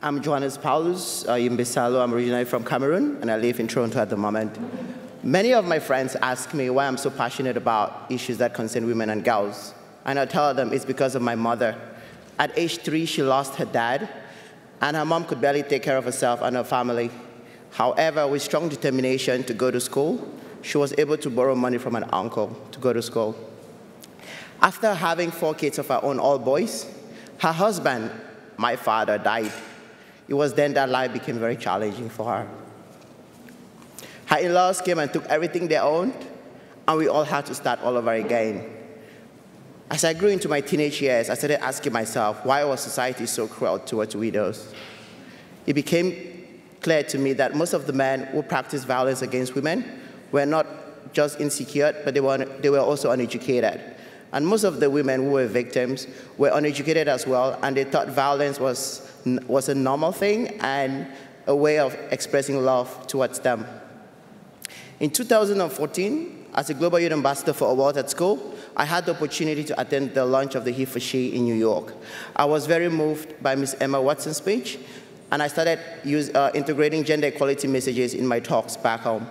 I'm Joannes Paulus, Yimbesalu. I'm originally from Cameroon, and I live in Toronto at the moment. Many of my friends ask me why I'm so passionate about issues that concern women and girls. And I tell them it's because of my mother. At age 3, she lost her dad, and her mom could barely take care of herself and her family. However, with strong determination to go to school, she was able to borrow money from an uncle to go to school. After having 4 kids of her own, all boys, her husband, my father, died. It was then that life became very challenging for her. Her in-laws came and took everything they owned, and we all had to start all over again. As I grew into my teenage years, I started asking myself, why was society so cruel towards widows? It became clear to me that most of the men who practiced violence against women were not just insecure, but they were also uneducated. And most of the women who were victims were uneducated as well, and they thought violence was a normal thing and a way of expressing love towards them. In 2014, as a Global Youth Ambassador for Awards at school, I had the opportunity to attend the launch of the HeForShe in New York. I was very moved by Ms. Emma Watson's speech, and I started integrating gender equality messages in my talks back home.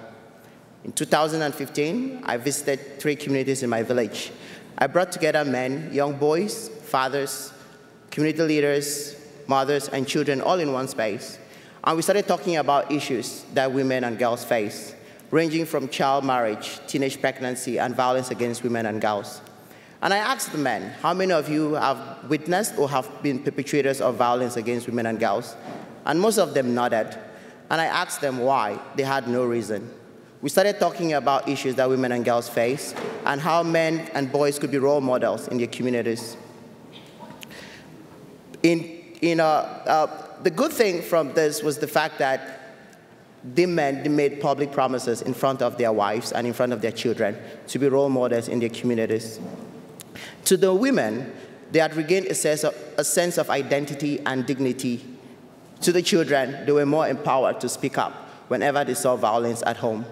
In 2015, I visited 3 communities in my village. I brought together men, young boys, fathers, community leaders, mothers, and children all in one space. And we started talking about issues that women and girls face, ranging from child marriage, teenage pregnancy, and violence against women and girls. And I asked the men, how many of you have witnessed or have been perpetrators of violence against women and girls? And most of them nodded. And I asked them why. They had no reason. We started talking about issues that women and girls face and how men and boys could be role models in their communities. The good thing from this was the fact that the men made public promises in front of their wives and in front of their children to be role models in their communities. To the women, they had regained a sense of identity and dignity. To the children, they were more empowered to speak up whenever they saw violence at home.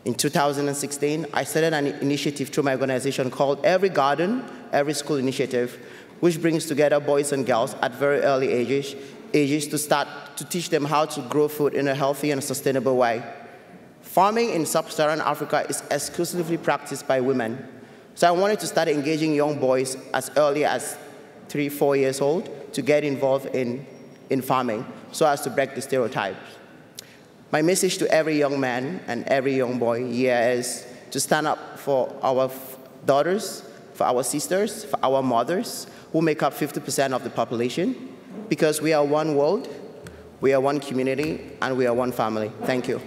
In 2016, I started an initiative through my organization called Every Garden, Every School Initiative, which brings together boys and girls at very early ages to teach them how to grow food in a healthy and sustainable way. Farming in sub-Saharan Africa is exclusively practiced by women. So I wanted to start engaging young boys as early as 3, 4 years old to get involved in farming so as to break the stereotypes. My message to every young man and every young boy here is to stand up for our daughters, for our sisters, for our mothers, who make up 50% of the population, because we are one world, we are one community, and we are one family. Thank you.